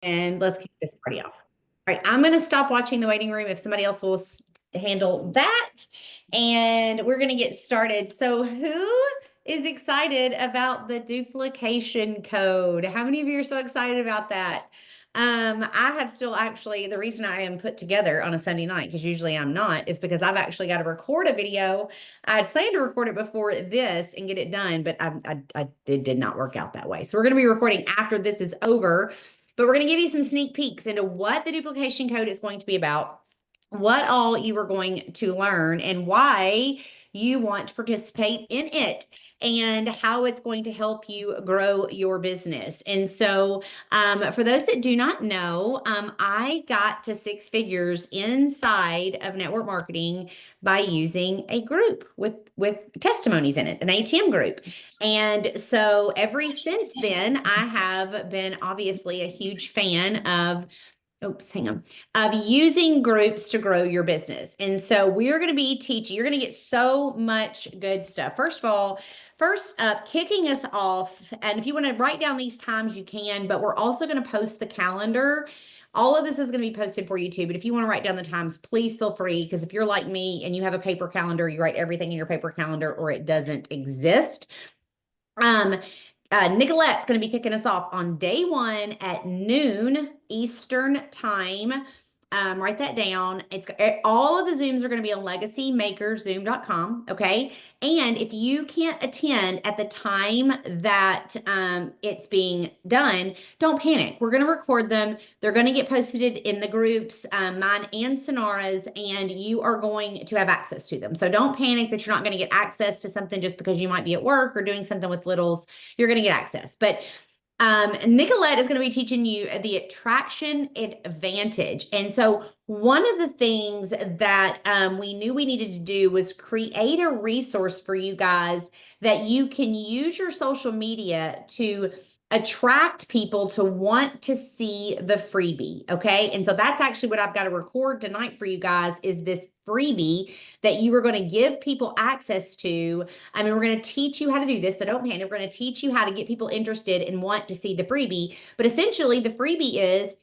and let's kick this party off. All right, I'm going to stop watching the waiting room if somebody else will handle that. And we're going to get started. So, who is excited about the duplication code? How many of you are so excited about that? I have still actually, the reason I am put together on a Sunday night, because usually I'm not, is because I've actually got to record a video. I had planned to record it before this and get it done, but it did not work out that way. So we're going to be recording after this is over. But we're going to give you some sneak peeks into what the duplication code is going to be about, what all you are going to learn, and why you want to participate in it, and how it's going to help you grow your business. And so, for those that do not know, I got to six figures inside of network marketing by using a group with testimonies in it, an ATM group. And so ever since then, I have been obviously a huge fan of using groups to grow your business. And so we're going to be teaching, you're going to get so much good stuff. First of all, first up, kicking us off, and if you want to write down these times, you can, but we're also going to post the calendar. All of this is going to be posted for you too, but if you want to write down the times, please feel free, because if you're like me and you have a paper calendar, you write everything in your paper calendar or it doesn't exist. Nicolette's going to be kicking us off on day one at noon Eastern time. Write that down. It's all of the Zooms are going to be on legacymakerzoom.com. Okay. And if you can't attend at the time that it's being done, don't panic. We're going to record them. They're going to get posted in the groups, mine and Sonara's, and you are going to have access to them. So don't panic that you're not going to get access to something just because you might be at work or doing something with littles. You're going to get access. But Nicolette is going to be teaching you the attraction advantage. And so one of the things that we knew we needed to do was create a resource for you guys that you can use your social media to attract people to want to see the freebie. Okay. And so that's actually what I've got to record tonight for you guys, is this freebie that you are going to give people access to. I mean, we're going to teach you how to do this, so don't panic. We're going to teach you how to get people interested and want to see the freebie. But essentially, the freebie is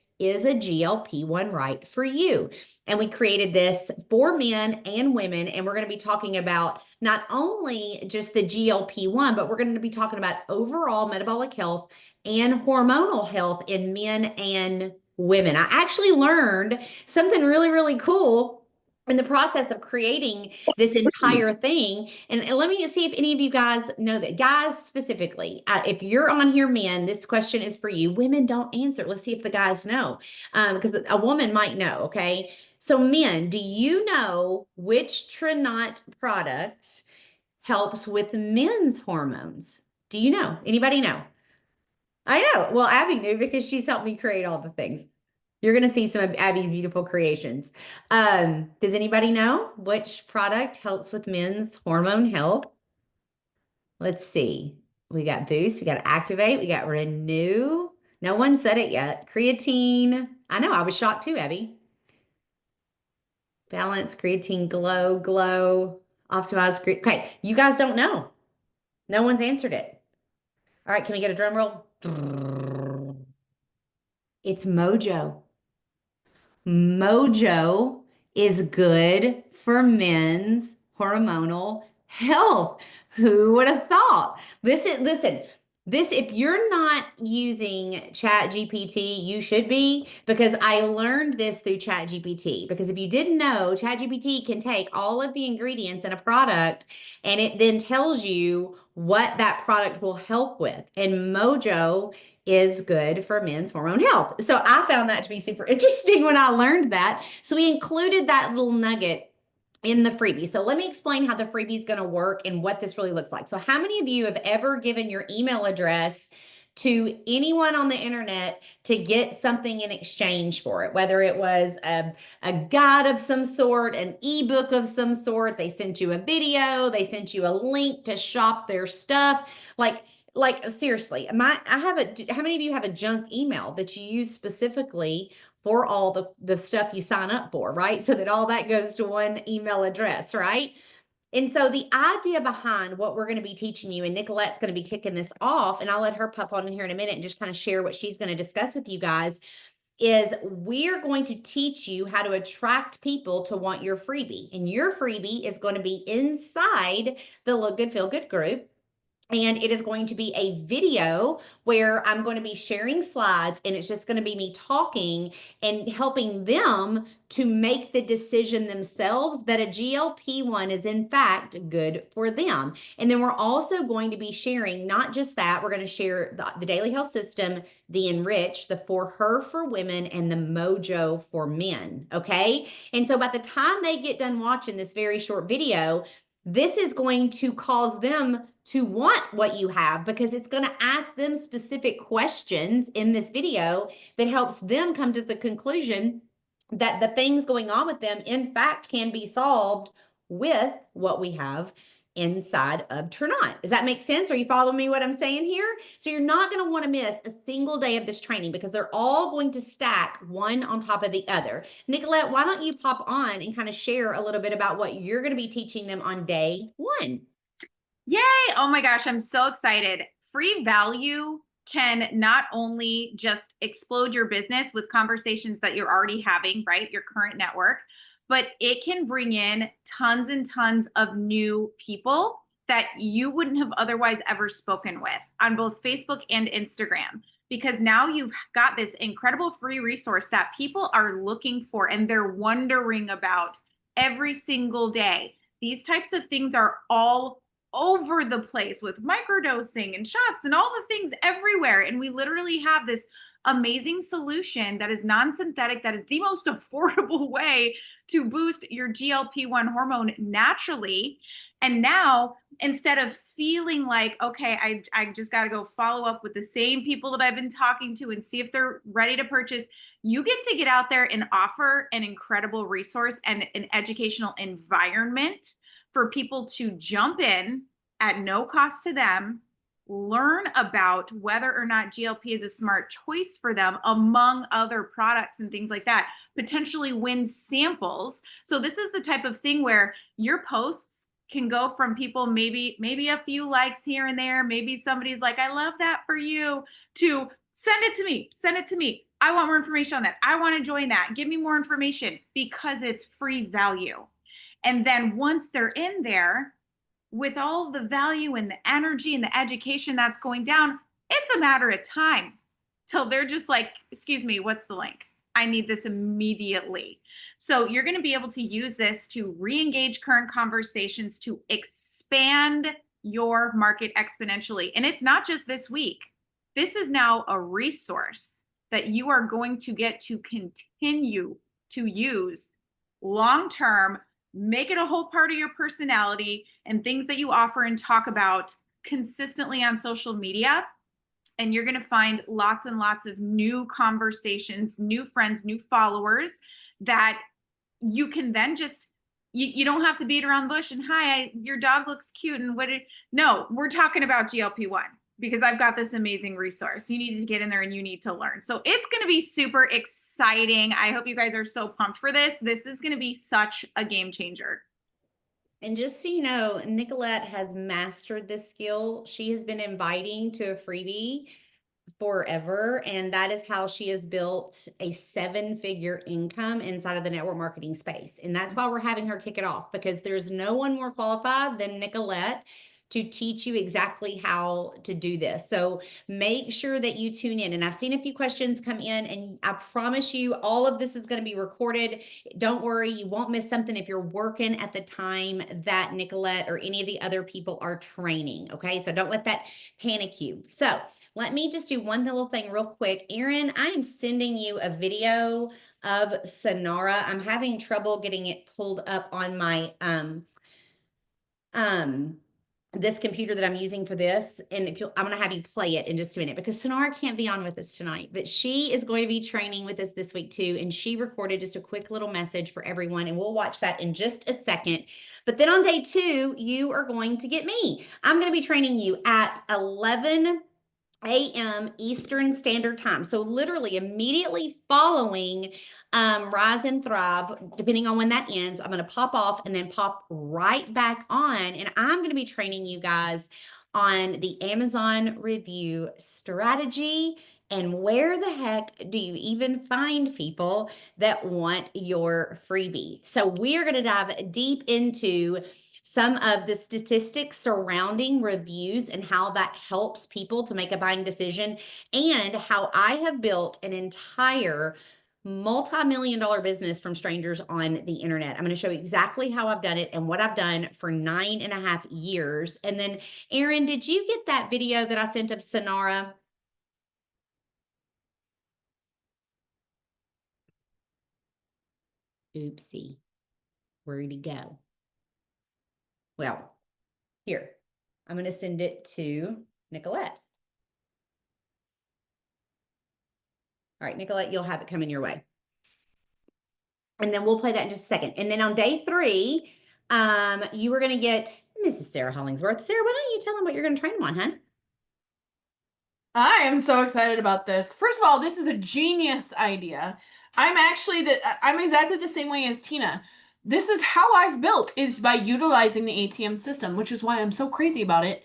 a GLP-1 right for you? And we created this for men and women, and we're going to be talking about not only just the GLP-1, but we're going to be talking about overall metabolic health and hormonal health in men and women. I actually learned something really, really cool in the process of creating this entire thing. And let me see if any of you guys know that. Guys, specifically, if you're on here, men, this question is for you. Women, don't answer. Let's see if the guys know, because a woman might know, okay? So men, do you know which Trinot product helps with men's hormones? Do you know? Anybody know? I know. Well, Abby knew because she's helped me create all the things. You're going to see some of Abby's beautiful creations. Does anybody know which product helps with men's hormone health? Let's see. We got Boost, we got Activate, we got Renew. No one said it yet. Creatine. I know, I was shocked too, Abby. Balance, Creatine, Glow, Optimize. Okay, you guys don't know. No one's answered it. All right, can we get a drum roll? It's Mojo. Mojo is good for men's hormonal health. Who would have thought? Listen, this, if you're not using Chat GPT, you should be, because I learned this through Chat GPT. Because if you didn't know, Chat GPT can take all of the ingredients in a product and it then tells you what that product will help with. And Mojo is good for men's hormone health. So I found that to be super interesting when I learned that. So we included that little nugget in the freebie. So let me explain how the freebie is going to work and what this really looks like. So how many of you have ever given your email address to anyone on the internet to get something in exchange for it? Whether it was a guide of some sort, an ebook of some sort, they sent you a video, they sent you a link to shop their stuff. Like seriously, how many of you have a junk email that you use specifically for all the stuff you sign up for, right? So that all that goes to one email address, right? And so the idea behind what we're going to be teaching you, and Nicolette's going to be kicking this off, and I'll let her pop on in here in a minute and just kind of share what she's going to discuss with you guys. is we're going to teach you how to attract people to want your freebie. And your freebie is going to be inside the Look Good, Feel Good group. And it is going to be a video where I'm going to be sharing slides, and it's just going to be me talking and helping them to make the decision themselves that a GLP-1 is in fact good for them. And then we're also going to be sharing not just that, we're going to share the Daily Health System, the Enrich, the For Her for women, and the Mojo for men. Okay. And so by the time they get done watching this very short video, this is going to cause them to want what you have, because it's going to ask them specific questions in this video that helps them come to the conclusion that the things going on with them, in fact, can be solved with what we have inside of Turn On. Does that make sense? Are you following me what I'm saying here? So you're not going to want to miss a single day of this training, because they're all going to stack one on top of the other. Nicolette, why don't you pop on and kind of share a little bit about what you're going to be teaching them on day one? Yay! Oh my gosh, I'm so excited. Free value can not only just explode your business with conversations that you're already having, right? Your current network, but it can bring in tons and tons of new people that you wouldn't have otherwise ever spoken with on both Facebook and Instagram. Because now you've got this incredible free resource that people are looking for and they're wondering about every single day. These types of things are all over the place with microdosing and shots and all the things everywhere. And we literally have this amazing solution that is non-synthetic, that is the most affordable way to boost your GLP-1 hormone naturally. And now, instead of feeling like, okay, I just got to go follow up with the same people that I've been talking to and see if they're ready to purchase, you get out there and offer an incredible resource and an educational environment for people to jump in at no cost to them, learn about whether or not GLP is a smart choice for them, among other products and things like that, potentially win samples. So this is the type of thing where your posts can go from people maybe a few likes here and there, maybe somebody's like, I love that for you, to send it to me. I want more information on that. I want to join that. Give me more information, because it's free value. And then once they're in there, with all the value and the energy and the education that's going down, it's a matter of time till they're just like, excuse me, what's the link? I need this immediately. So you're going to be able to use this to re-engage current conversations, to expand your market exponentially. And it's not just this week. This is now a resource that you are going to get to continue to use long-term. Make it a whole part of your personality and things that you offer and talk about consistently on social media. And you're going to find lots and lots of new conversations, new friends, new followers that you can then just, you don't have to beat around the bush and, hi, your dog looks cute. And no, we're talking about GLP-1. Because I've got this amazing resource. You need to get in there and you need to learn. So it's going to be super exciting. I hope you guys are so pumped for this. This is going to be such a game changer. And just so you know, Nicolette has mastered this skill. She has been inviting to a freebie forever, and that is how she has built a 7-figure income inside of the network marketing space. And that's why we're having her kick it off, because there's no one more qualified than Nicolette to teach you exactly how to do this. So make sure that you tune in. And I've seen a few questions come in, and I promise you all of this is going to be recorded. Don't worry, you won't miss something if you're working at the time that Nicolette or any of the other people are training. Okay, so don't let that panic you. So let me just do one little thing real quick. Erin, I am sending you a video of Sonora. I'm having trouble getting it pulled up on my this computer that I'm using for this. And if I'm going to have you play it in just a minute, because Sonora can't be on with us tonight, but she is going to be training with us this week too. And she recorded just a quick little message for everyone, and we'll watch that in just a second. But then on day 2, you are going to get me. I'm going to be training you at 11 a.m. Eastern Standard Time. So literally immediately following Rise and Thrive, depending on when that ends, I'm going to pop off and then pop right back on. And I'm going to be training you guys on the Amazon review strategy And where the heck do you even find people that want your freebie? So we are going to dive deep into some of the statistics surrounding reviews and how that helps people to make a buying decision, and how I have built an entire multi-million-dollar business from strangers on the internet. I'm going to show you exactly how I've done it and what I've done for 9.5 years. And then, Erin, did you get that video that I sent of Sonara? Oopsie. Where'd he go? Well, here, I'm going to send it to Nicolette. All right, Nicolette, you'll have it coming your way. And then we'll play that in just a second. And then on day 3, you were going to get Mrs. Sarah Hollingsworth. Sarah, why don't you tell them what you're going to train them on, huh? I am so excited about this. First of all, this is a genius idea. I'm exactly the same way as Tina. This is how I've built, is by utilizing the ATM system, which is why I'm so crazy about it.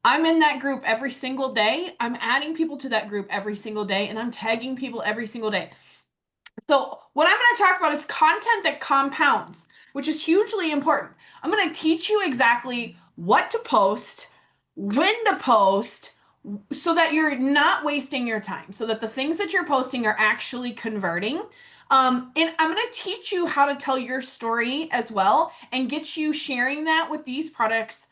I'm in that group every single day. I'm adding people to that group every single day, and I'm tagging people every single day. So what I'm going to talk about is content that compounds, which is hugely important. I'm going to teach you exactly what to post, when to post, so that you're not wasting your time, so that the things that you're posting are actually converting. And I'm going to teach you how to tell your story as well and get you sharing that with these products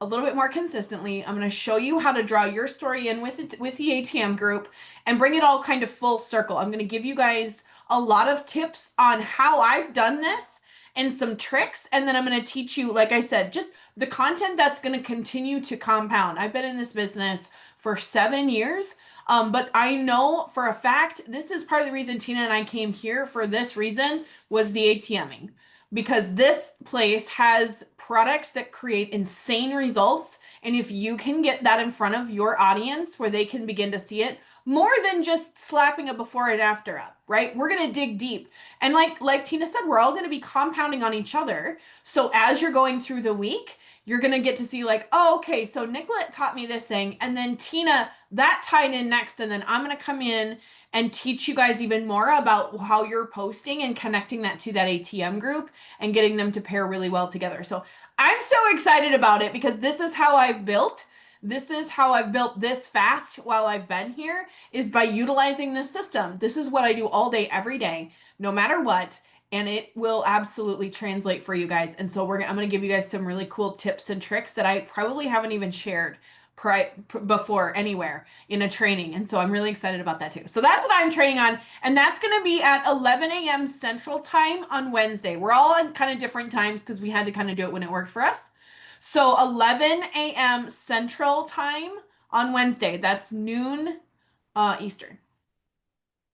a little bit more consistently. I'm going to show you how to draw your story in with the ATM group and bring it all kind of full circle. I'm going to give you guys a lot of tips on how I've done this and some tricks. And then I'm going to teach you, like I said, just the content that's going to continue to compound. I've been in this business for 7 years. But I know for a fact, this is part of the reason Tina and I came here for this reason, was the ATMing. Because this place has products that create insane results. And if you can get that in front of your audience where they can begin to see it, more than just slapping a before and after up, right? We're going to dig deep. And like Tina said, we're all going to be compounding on each other. So as you're going through the week, you're going to get to see like, oh, okay, so Nicolette taught me this thing. And then Tina, that tied in next. And then I'm going to come in and teach you guys even more about how you're posting and connecting that to that ATM group and getting them to pair really well together. So I'm so excited about it because this is how I've built. This is how I've built this fast while I've been here, is by utilizing this system. This is what I do all day, every day, no matter what. And it will absolutely translate for you guys. And so I'm going to give you guys some really cool tips and tricks that I probably haven't even shared before anywhere in a training. And so I'm really excited about that too. So that's what I'm training on. And that's going to be at 11 a.m. Central Time on Wednesday. We're all at kind of different times because we had to kind of do it when it worked for us. So 11 a.m. Central Time on Wednesday. That's noon Eastern.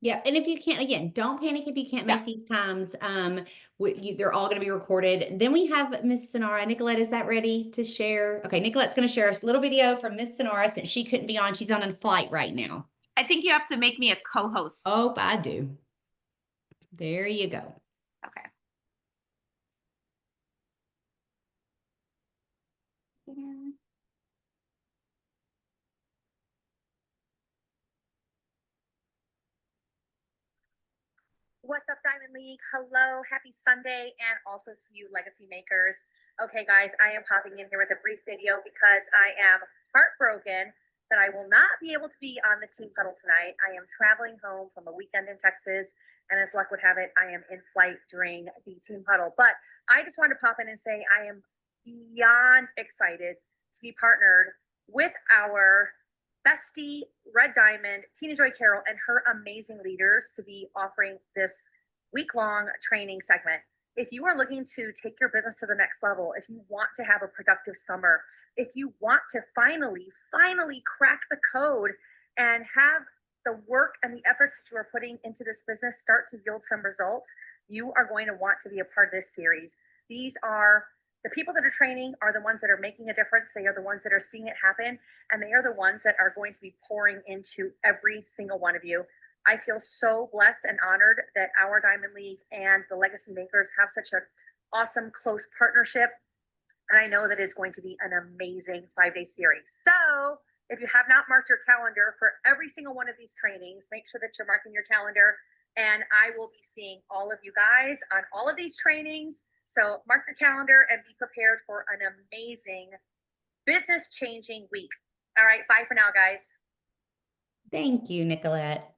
Yeah, and if you can't, again, don't panic if you can't make these times. They're all going to be recorded. Then we have Miss Sonara. Nicolette, is that ready to share? Okay, Nicolette's going to share a little video from Miss Sonara since she couldn't be on. She's on a flight right now. I think you have to make me a co-host. Oh, I do. There you go. Okay. What's up, Diamond League? Hello, happy Sunday, and also to you, Legacy Makers. Okay, guys, I am popping in here with a brief video because I am heartbroken that I will not be able to be on the team huddle tonight. I am traveling home from a weekend in Texas, and as luck would have it, I am in flight during the team huddle. But I just wanted to pop in and say I am beyond excited to be partnered with our bestie, Red Diamond, Tina Joy Carroll, and her amazing leaders to be offering this week-long training segment. If you are looking to take your business to the next level, if you want to have a productive summer, if you want to finally crack the code and have the work and the efforts that you are putting into this business start to yield some results, you are going to want to be a part of this series. These are the people that are training are the ones that are making a difference. They are the ones that are seeing it happen. And they are the ones that are going to be pouring into every single one of you. I feel so blessed and honored that our Diamond League and the Legacy Makers have such an awesome, close partnership. And I know that it's going to be an amazing 5-day series. So If you have not marked your calendar for every single one of these trainings, make sure that you're marking your calendar, and I will be seeing all of you guys on all of these trainings. So mark your calendar and be prepared for an amazing business changing week. All right, bye for now, guys. Thank you, Nicolette.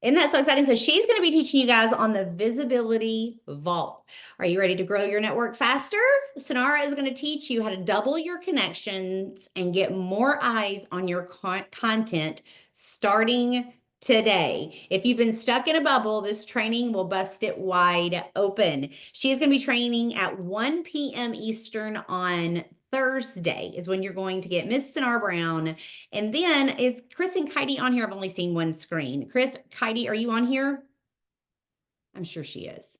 Isn't that so exciting? So she's going to be teaching you guys on the visibility vault. Are you ready to grow your network faster? Sonara is going to teach you how to double your connections and get more eyes on your content starting today. If you've been stuck in a bubble, this training will bust it wide open. She is going to be training at 1 p.m. Eastern on Thursday is when you're going to get Miss Sonara Brown. And then is Chris and Katie on here? I've only seen one screen. Chris, Katie, are you on here? I'm sure she is.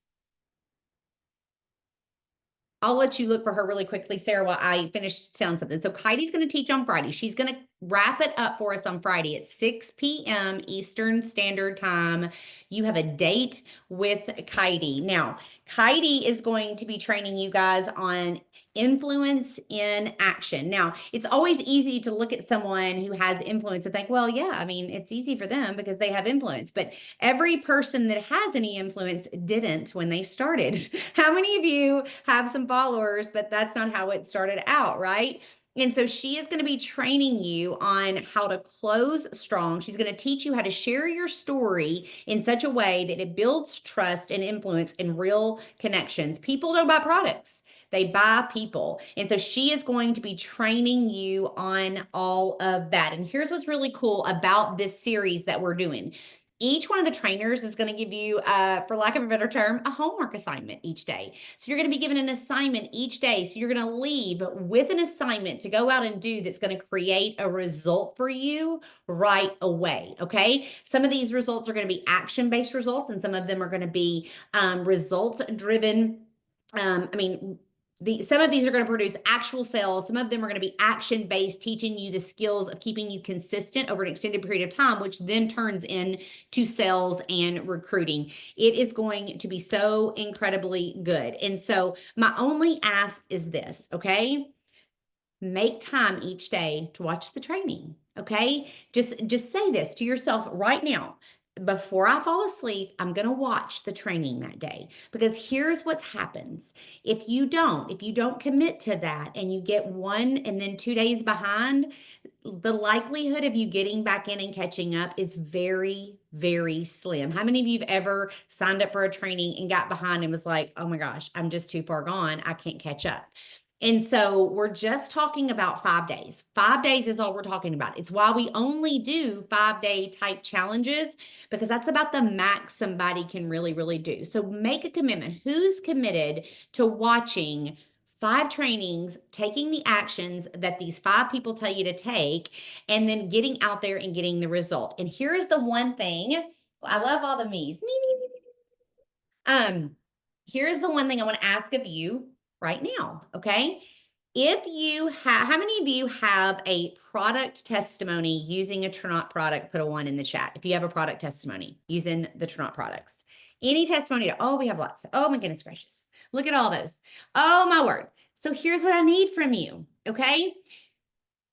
I'll let you look for her really quickly, Sarah, while I finish telling something. So Katie's going to teach on Friday. She's going to wrap it up for us on Friday at 6 p.m. Eastern Standard Time. You have a date with Katie. Now, Katie is going to be training you guys on influence in action. Now, it's always easy to look at someone who has influence and think, well, yeah, I mean, it's easy for them because they have influence. But every person that has any influence didn't when they started. How many of you have some followers, but that's not how it started out, right? And so she is going to be training you on how to close strong. She's going to teach you how to share your story in such a way that it builds trust and influence and real connections. People don't buy products. They buy people. And so she is going to be training you on all of that. And here's what's really cool about this series that we're doing. Each one of the trainers is going to give you, for lack of a better term, a homework assignment each day. So you're going to be given an assignment each day. So you're going to leave with an assignment to go out and do that's going to create a result for you right away. Okay. Some of these results are going to be action-based results, and some of them are going to be results-driven. Some of these are going to produce actual sales. Some of them are going to be action-based, teaching you the skills of keeping you consistent over an extended period of time, which then turns into sales and recruiting. It is going to be so incredibly good. And so my only ask is this, okay? Make time each day to watch the training, okay? Just say this to yourself right now. Before I fall asleep, I'm going to watch the training that day, because here's what happens. If you don't commit to that and you get 1 and then 2 days behind, the likelihood of you getting back in and catching up is very, very slim. How many of you have ever signed up for a training and got behind and was like, oh my gosh, I'm just too far gone. I can't catch up. And so we're just talking about 5 days. 5 days is all we're talking about. It's why we only do 5-day type challenges, because that's about the max somebody can really, really do. So make a commitment. Who's committed to watching 5 trainings, taking the actions that these 5 people tell you to take, and then getting out there and getting the result? And here is the one thing. I love all the me's. Here's the one thing I want to ask of you right now, okay? If you have, how many of you have a product testimony using a Trinot product? Put a 1 in the chat if you have a product testimony using the Trinot products. Any testimony? Oh, we have lots. Oh my goodness gracious. Look at all those. Oh my word. So here's what I need from you, okay?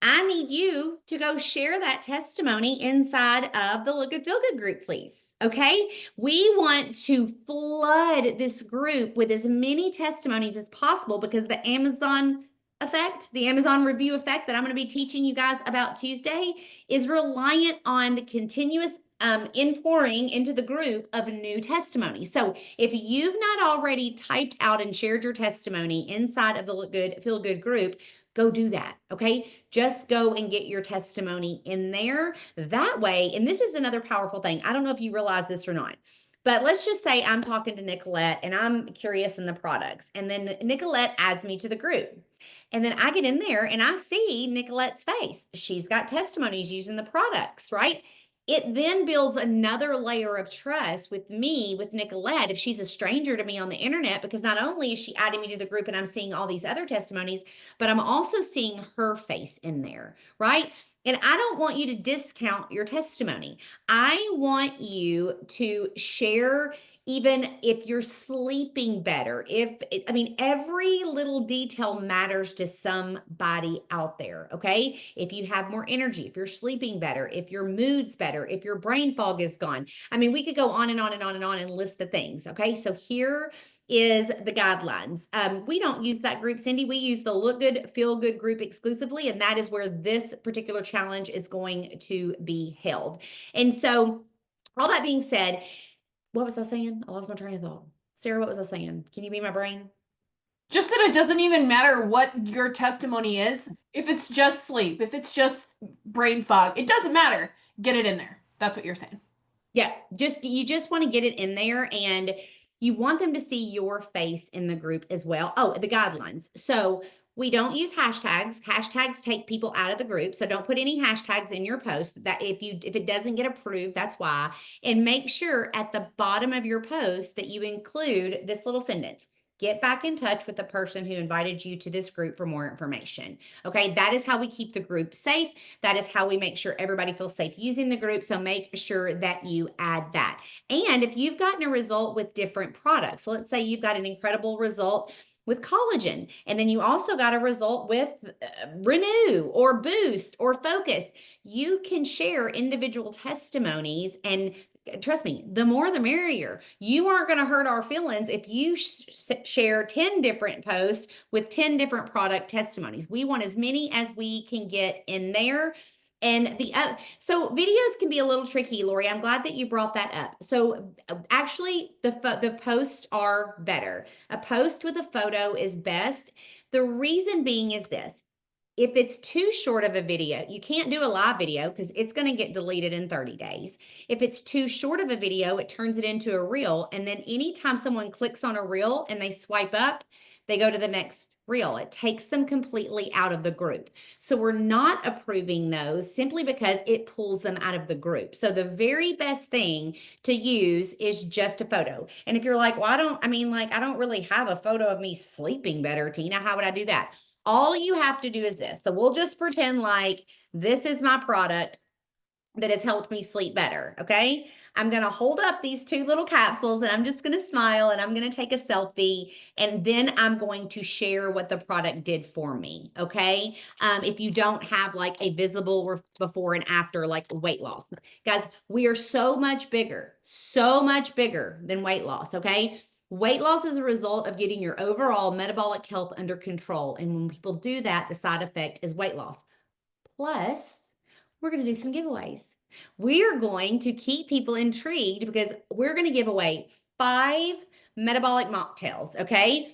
I need you to go share that testimony inside of the Look Good Feel Good group, please. Okay, we want to flood this group with as many testimonies as possible, because the Amazon effect, the Amazon review effect that I'm going to be teaching you guys about Tuesday, is reliant on the continuous pouring into the group of new testimony. So if you've not already typed out and shared your testimony inside of the Look Good Feel Good group, go do that, okay? Just go and get your testimony in there. That way, and this is another powerful thing. I don't know if you realize this or not, but let's just say I'm talking to Nicolette and I'm curious in the products, and then Nicolette adds me to the group. And then I get in there and I see Nicolette's face. She's got testimonies using the products, right? It then builds another layer of trust with me, with Nicolette, if she's a stranger to me on the internet, because not only is she adding me to the group and I'm seeing all these other testimonies, but I'm also seeing her face in there, right? And I don't want you to discount your testimony. I want you to share even if you're sleeping better, I mean, every little detail matters to somebody out there, okay? If you have more energy, if you're sleeping better, if your mood's better, if your brain fog is gone. I mean, we could go on and on and on and on and list the things, okay? So here is the guidelines. We don't use that group, Cindy. We use the Look Good, Feel Good group exclusively, and that is where this particular challenge is going to be held. And so, all that being said, what was I saying? I lost my train of thought. Sarah, what was I saying? Can you be my brain? Just that it doesn't even matter what your testimony is. If it's just sleep, if it's just brain fog, it doesn't matter. Get it in there. That's what you're saying. Yeah, you just want to get it in there, and you want them to see your face in the group as well. Oh, the guidelines. So we don't use hashtags. Hashtags take people out of the group. So don't put any hashtags in your post. That if it doesn't get approved, that's why. And make sure at the bottom of your post that you include this little sentence. Get back in touch with the person who invited you to this group for more information. Okay, that is how we keep the group safe. That is how we make sure everybody feels safe using the group. So make sure that you add that. And if you've gotten a result with different products, so let's say you've got an incredible result with collagen, and then you also got a result with Renew or Boost or Focus, you can share individual testimonies, and trust me, the more the merrier. You aren't going to hurt our feelings if you share 10 different posts with 10 different product testimonies. We want as many as we can get in there. And so videos can be a little tricky, Lori. I'm glad that you brought that up. So actually, the posts are better. A post with a photo is best. The reason being is this. If it's too short of a video, you can't do a live video because it's going to get deleted in 30 days. If it's too short of a video, it turns it into a reel. And then anytime someone clicks on a reel and they swipe up, they go to the next reel. It takes them completely out of the group. So we're not approving those simply because it pulls them out of the group. So the very best thing to use is just a photo. And if you're like, well, I don't really have a photo of me sleeping better, Tina, how would I do that? All you have to do is this. So we'll just pretend like this is my product that has helped me sleep better, okay? I'm going to hold up these 2 little capsules and I'm just going to smile and I'm going to take a selfie, and then I'm going to share what the product did for me, okay? If you don't have like a visible before and after, like weight loss. Guys, we are so much bigger than weight loss, okay? Weight loss is a result of getting your overall metabolic health under control. And when people do that, the side effect is weight loss. Plus, we're going to do some giveaways. We are going to keep people intrigued because we're going to give away 5 metabolic mocktails, okay?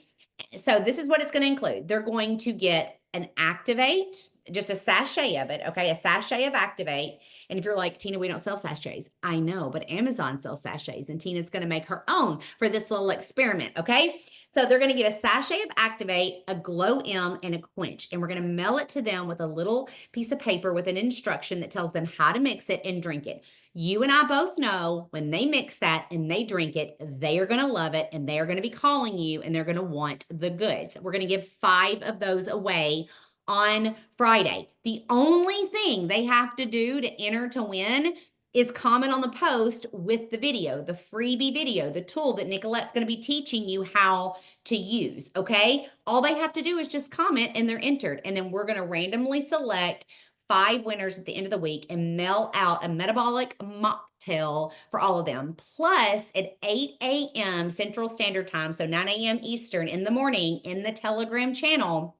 So this is what it's going to include. They're going to get an Activate, just a sachet of it, okay? A sachet of Activate. And if you're like, Tina, we don't sell sachets. I know, but Amazon sells sachets, and Tina's going to make her own for this little experiment, okay? So they're going to get a sachet of Activate, a Glow M, and a Quench. And we're going to mail it to them with a little piece of paper with an instruction that tells them how to mix it and drink it. You and I both know when they mix that and they drink it, they are going to love it, and they are going to be calling you, and they're going to want the goods. We're going to give 5 of those away on Friday. The only thing they have to do to enter to win is comment on the post with the video, the freebie video, the tool that Nicolette's going to be teaching you how to use, okay? All they have to do is just comment and they're entered. And then we're going to randomly select 5 winners at the end of the week and mail out a metabolic mocktail for all of them. Plus, at 8 a.m. Central Standard Time, so 9 a.m. Eastern in the morning in the Telegram channel,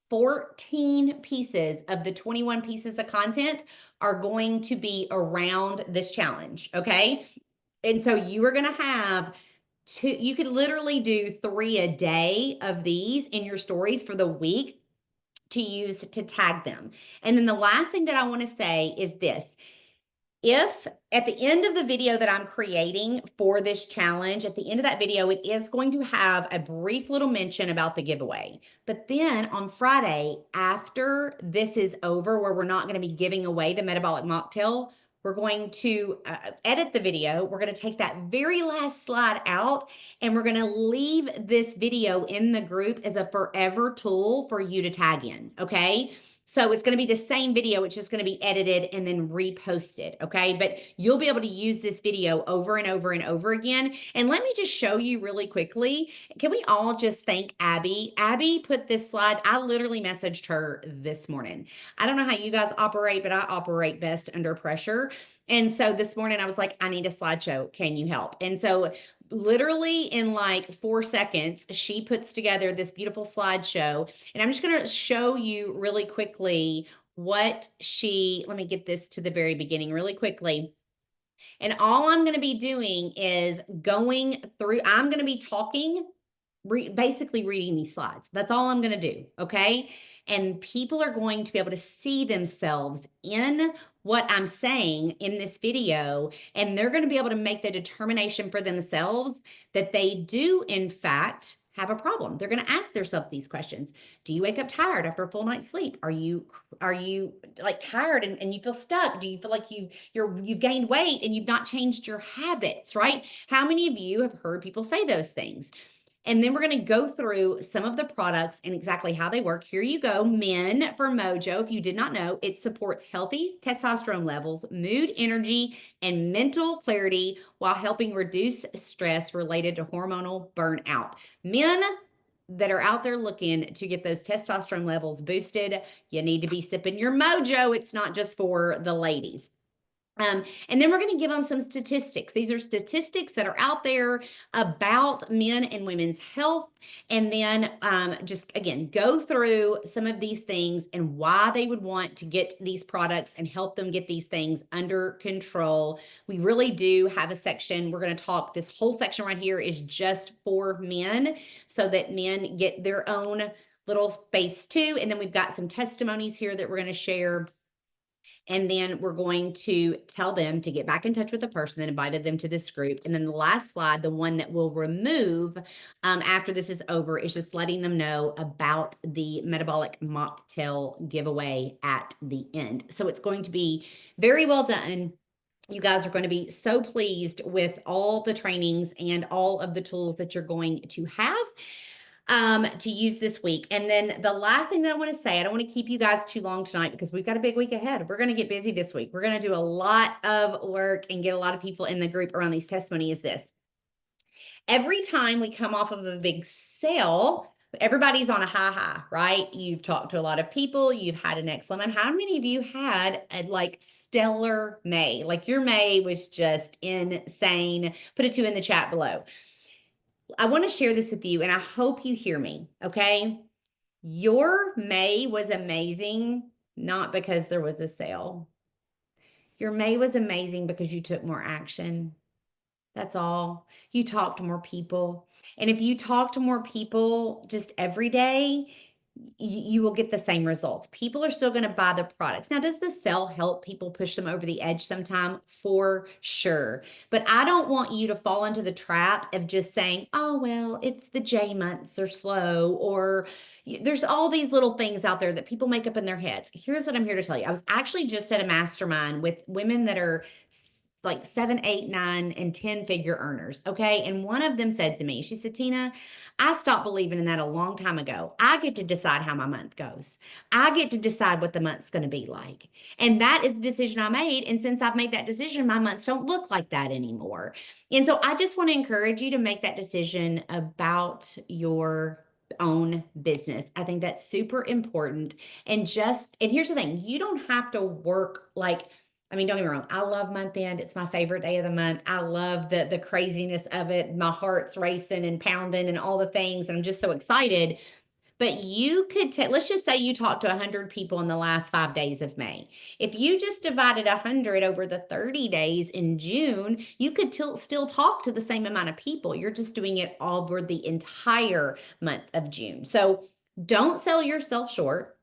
14 pieces of the 21 pieces of content are going to be around this challenge, okay? And so you are going to have you could literally do 3 a day of these in your stories for the week to use to tag them. And then the last thing that I want to say is this. If at the end of the video that I'm creating for this challenge, at the end of that video, it is going to have a brief little mention about the giveaway. But then on Friday, after this is over, where we're not going to be giving away the metabolic mocktail, we're going to edit the video. We're going to take that very last slide out, and we're going to leave this video in the group as a forever tool for you to tag in, okay? So it's going to be the same video. It's just going to be edited and then reposted. Okay. But you'll be able to use this video over and over and over again. And let me just show you really quickly. Can we all just thank Abby? Abby put this slide. I literally messaged her this morning. I don't know how you guys operate, but I operate best under pressure. And so this morning I was like, I need a slideshow. Can you help? And so literally in like 4 seconds, she puts together this beautiful slideshow. And I'm just going to show you really quickly what let me get this to the very beginning really quickly. And all I'm going to be doing is going through, I'm going to be talking, basically reading these slides. That's all I'm going to do. Okay. And people are going to be able to see themselves in what I'm saying in this video, and they're going to be able to make the determination for themselves that they do, in fact, have a problem. They're going to ask themselves these questions. Do you wake up tired after a full night's sleep? Are you like tired and you feel stuck? Do you feel like you've gained weight and you've not changed your habits, right? How many of you have heard people say those things? And then we're going to go through some of the products and exactly how they work. Here you go. Men for Mojo. If you did not know, it supports healthy testosterone levels, mood, energy, and mental clarity while helping reduce stress related to hormonal burnout. Men that are out there looking to get those testosterone levels boosted, you need to be sipping your Mojo. It's not just for the ladies. And then we're going to give them some statistics. These are statistics that are out there about men and women's health. And then just, again, go through some of these things and why they would want to get these products and help them get these things under control. We really do have a section. We're going to talk, this whole section right here is just for men so that men get their own little space too. And then we've got some testimonies here that we're going to share. And then we're going to tell them to get back in touch with the person that invited them to this group. And then the last slide, the one that we'll remove after this is over, is just letting them know about the metabolic mocktail giveaway at the end. So it's going to be very well done. You guys are going to be so pleased with all the trainings and all of the tools that you're going to have to use this week. And then the last thing that I want to say, I don't want to keep you guys too long tonight because we've got a big week ahead. We're going to get busy this week. We're going to do a lot of work and get a lot of people in the group around these testimonies. Is this. Every time we come off of a big sale, everybody's on a high, right? You've talked to a lot of people. You've had an excellent month. How many of you had a like stellar May? Like your May was just insane. Put a 2 in the chat below. I want to share this with you, and I hope you hear me, okay? Your May was amazing, not because there was a sale. Your May was amazing because you took more action. That's all. You talked to more people. And if you talk to more people just every day, you will get the same results. People are still going to buy the products. Now, does the sale help people push them over the edge sometime? For sure. But I don't want you to fall into the trap of just saying, oh, well, it's the J months are slow, or there's all these little things out there that people make up in their heads. Here's what I'm here to tell you. I was actually just at a mastermind with women that are like 7, 8, 9, and 10 figure earners. Okay. And one of them said to me, she said, Tina, I stopped believing in that a long time ago. I get to decide how my month goes. I get to decide what the month's going to be like. And that is the decision I made. And since I've made that decision, my months don't look like that anymore. And so I just want to encourage you to make that decision about your own business. I think that's super important. And here's the thing, you don't have to work like, I mean, don't get me wrong. I love month end. It's my favorite day of the month. I love the craziness of it. My heart's racing and pounding and all the things. And I'm just so excited. But you could let's just say you talked to 100 people in the last 5 days of May. If you just divided 100 over the 30 days in June, you could still talk to the same amount of people. You're just doing it all over the entire month of June. So don't sell yourself short.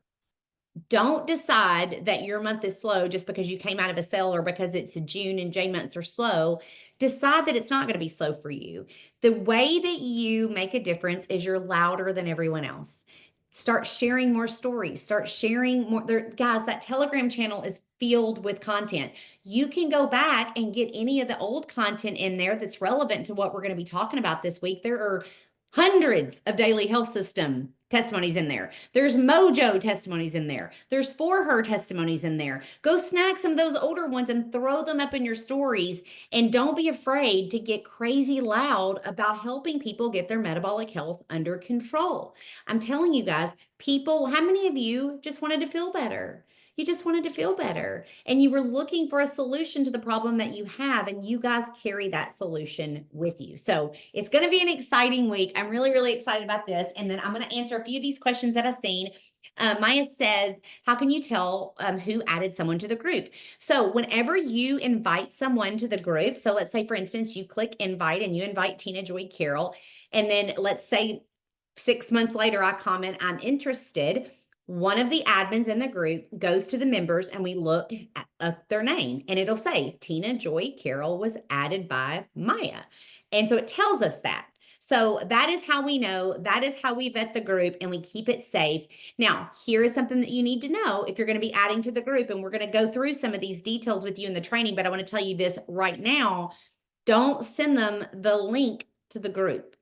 Don't decide that your month is slow just because you came out of a sale or because it's June and J months are slow. Decide that it's not going to be slow for you. The way that you make a difference is you're louder than everyone else. Start sharing more stories. Start sharing more. Guys, that Telegram channel is filled with content. You can go back and get any of the old content in there that's relevant to what we're going to be talking about this week. There are hundreds of daily health system testimonies in there. There's Mojo testimonies in there. There's For Her testimonies in there. Go snag some of those older ones and throw them up in your stories. And don't be afraid to get crazy loud about helping people get their metabolic health under control. I'm telling you guys, people, how many of you just wanted to feel better? You just wanted to feel better and you were looking for a solution to the problem that you have, and you guys carry that solution with you. So it's going to be an exciting week. I'm really, really excited about this. And then I'm going to answer a few of these questions that I've seen. Maya says, how can you tell who added someone to the group? So whenever you invite someone to the group, so let's say, for instance, you click invite and you invite Tina Joy Carroll, and then let's say 6 months later, I comment, I'm interested. One of the admins in the group goes to the members and we look at their name and it'll say Tina Joy Carroll was added by Maya. And so it tells us that. So that is how we know, that is how we vet the group and we keep it safe. Now, here is something that you need to know if you're going to be adding to the group, and we're going to go through some of these details with you in the training, but I want to tell you this right now. Don't send them the link to the group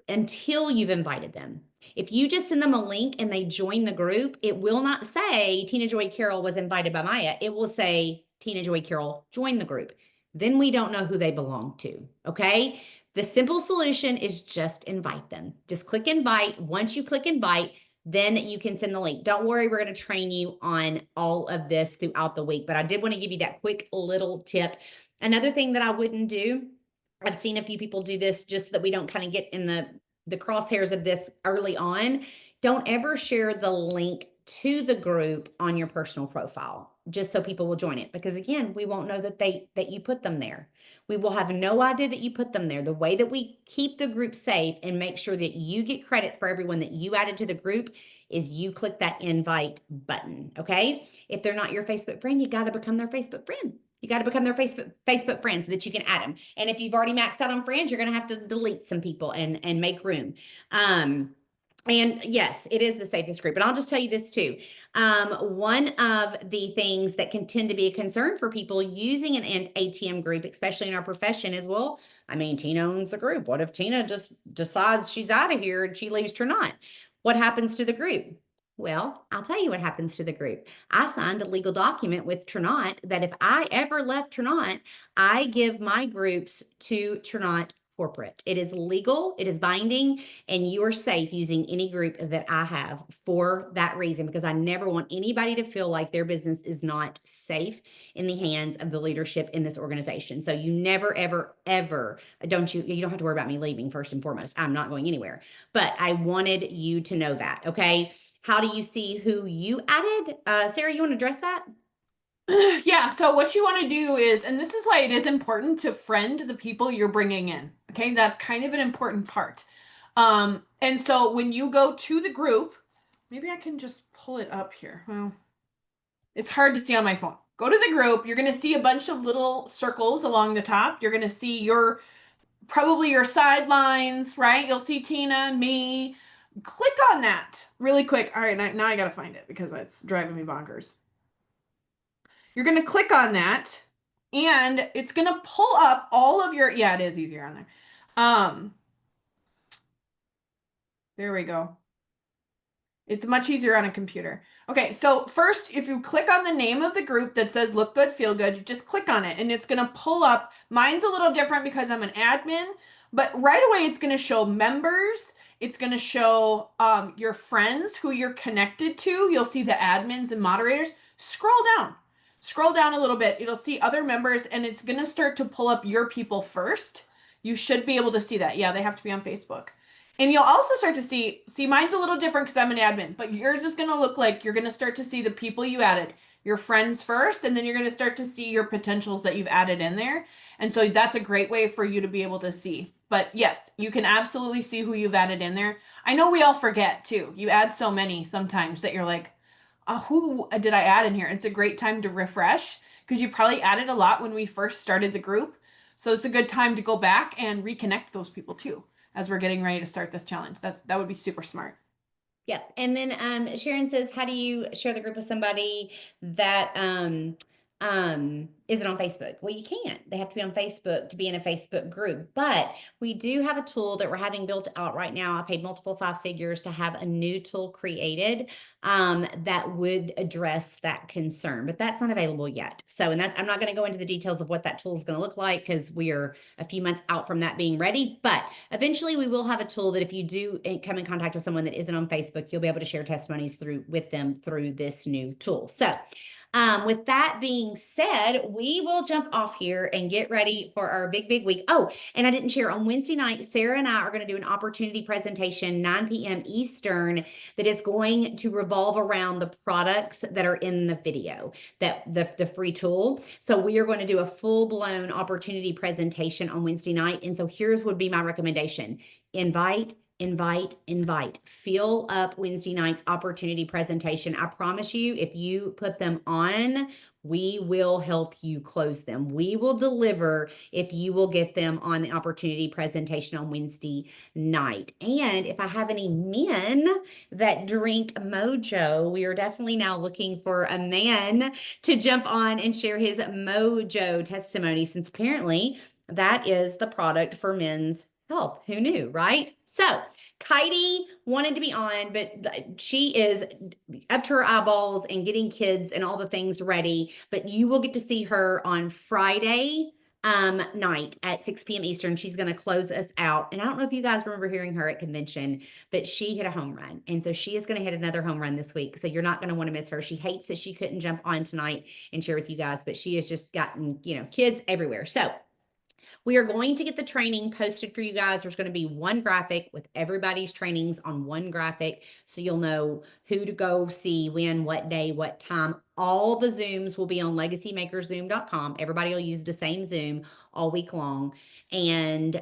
until you've invited them. If you just send them a link and they join the group, it will not say Tina Joy Carroll was invited by Maya. It will say Tina Joy Carroll joined the group. Then we don't know who they belong to, okay? The simple solution is just invite them. Just click invite. Once you click invite, then you can send the link. Don't worry, we're going to train you on all of this throughout the week, but I did want to give you that quick little tip. Another thing that I wouldn't do, I've seen a few people do this just so that we don't kind of get in the crosshairs of this early on. Don't ever share the link to the group on your personal profile, just so people will join it. Because again, we won't know that you put them there. We will have no idea that you put them there. The way that we keep the group safe and make sure that you get credit for everyone that you added to the group is you click that invite button, okay? If they're not your Facebook friend, you got to become their Facebook friend. You got to become their Facebook friends so that you can add them. And if you've already maxed out on friends, you're going to have to delete some people and make room. And yes, it is the safest group. And I'll just tell you this too. One of the things that can tend to be a concern for people using an ATM group, especially in our profession, is, well, I mean, Tina owns the group. What if Tina just decides she's out of here and she leaves Trinot? What happens to the group? Well, I'll tell you what happens to the group. I signed a legal document with Trinot that if I ever left Trinot, I give my groups to Trinot corporate. It is legal, it is binding, and you're safe using any group that I have for that reason, because I never want anybody to feel like their business is not safe in the hands of the leadership in this organization. So you never, ever, ever, you don't have to worry about me leaving first and foremost. I'm not going anywhere, but I wanted you to know that, okay? How do you see who you added? Sarah, you want to address that? Yeah, so what you want to do is, and this is why it is important to friend the people you're bringing in. Okay, that's kind of an important part. And so when you go to the group, maybe I can just pull it up here. Well, it's hard to see on my phone. Go to the group. You're going to see a bunch of little circles along the top. You're going to see probably your sidelines, right? You'll see Tina, me. Click on that really quick. All right, now I got to find it because it's driving me bonkers. You're going to click on that and it's going to pull up all of your, yeah, it is easier on there. There we go. It's much easier on a computer. Okay, so first, if you click on the name of the group that says Look Good, Feel Good, you just click on it and it's going to pull up. Mine's a little different because I'm an admin, but right away it's going to show members. It's going to show your friends who you're connected to. You'll see the admins and moderators. Scroll down a little bit. It'll see other members and it's going to start to pull up your people first. You should be able to see that. Yeah, they have to be on Facebook. And you'll also start to see mine's a little different because I'm an admin, but yours is going to look like you're going to start to see the people you added, your friends first, and then you're going to start to see your potentials that you've added in there. And so that's a great way for you to be able to see. But yes, you can absolutely see who you've added in there. I know we all forget too. You add so many sometimes that you're like, who did I add in here? It's a great time to refresh because you probably added a lot when we first started the group. So it's a good time to go back and reconnect those people too, as we're getting ready to start this challenge. That would be super smart. Yep. And then Sharon says, how do you share the group with somebody that is it on Facebook? Well, you can't. They have to be on Facebook to be in a Facebook group. But we do have a tool that we're having built out right now. I paid multiple 5 figures to have a new tool created that would address that concern, but that's not available yet. So, and that's, I'm not going to go into the details of what that tool is going to look like because we are a few months out from that being ready. But eventually we will have a tool that if you do come in contact with someone that isn't on Facebook, you'll be able to share testimonies with them through this new tool. So, with that being said, we will jump off here and get ready for our big week. Oh, and I didn't share on Wednesday night, Sarah and I are going to do an opportunity presentation, 9 p.m. Eastern, that is going to revolve around the products that are in the video, that the free tool. So we are going to do a full-blown opportunity presentation on Wednesday night. And so here's would be my recommendation. Invite. Fill up Wednesday night's opportunity presentation. I promise you, if you put them on, we will help you close them. We will deliver if you will get them on the opportunity presentation on Wednesday night. And if I have any men that drink Mojo, we are definitely now looking for a man to jump on and share his Mojo testimony, since apparently that is the product for men's health. Who knew, right? So Heidi wanted to be on, but she is up to her eyeballs and getting kids and all the things ready. But you will get to see her on Friday night at 6 p.m. Eastern. She's going to close us out. And I don't know if you guys remember hearing her at convention, but she hit a home run. And so she is going to hit another home run this week. So you're not going to want to miss her. She hates that she couldn't jump on tonight and share with you guys, but she has just gotten, kids everywhere. So we are going to get the training posted for you guys. There's going to be one graphic with everybody's trainings on one graphic. So you'll know who to go see, when, what day, what time. All the Zooms will be on legacymakerszoom.com. Everybody will use the same Zoom all week long. And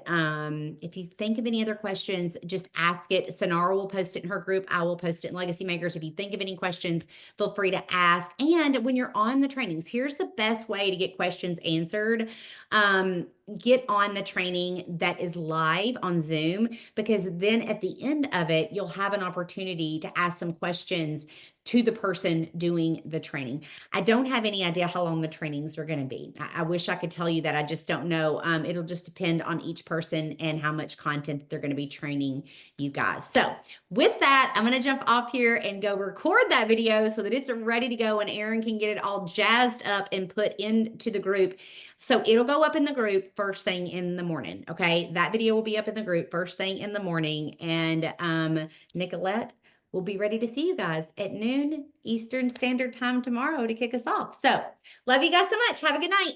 if you think of any other questions, just ask it. Sonara will post it in her group. I will post it in Legacy Makers. If you think of any questions, feel free to ask. And when you're on the trainings, here's the best way to get questions answered. Get on the training that is live on Zoom, because then at the end of it, you'll have an opportunity to ask some questions to the person doing the training. I don't have any idea how long the trainings are going to be. I wish I could tell you that. I just don't know. It'll just depend on each person and how much content they're going to be training you guys. So with that, I'm going to jump off here and go record that video so that it's ready to go and Aaron can get it all jazzed up and put into the group. So it'll go up in the group first thing in the morning. Okay. That video will be up in the group first thing in the morning. And Nicolette will be ready to see you guys at noon Eastern Standard Time tomorrow to kick us off. So love you guys so much. Have a good night.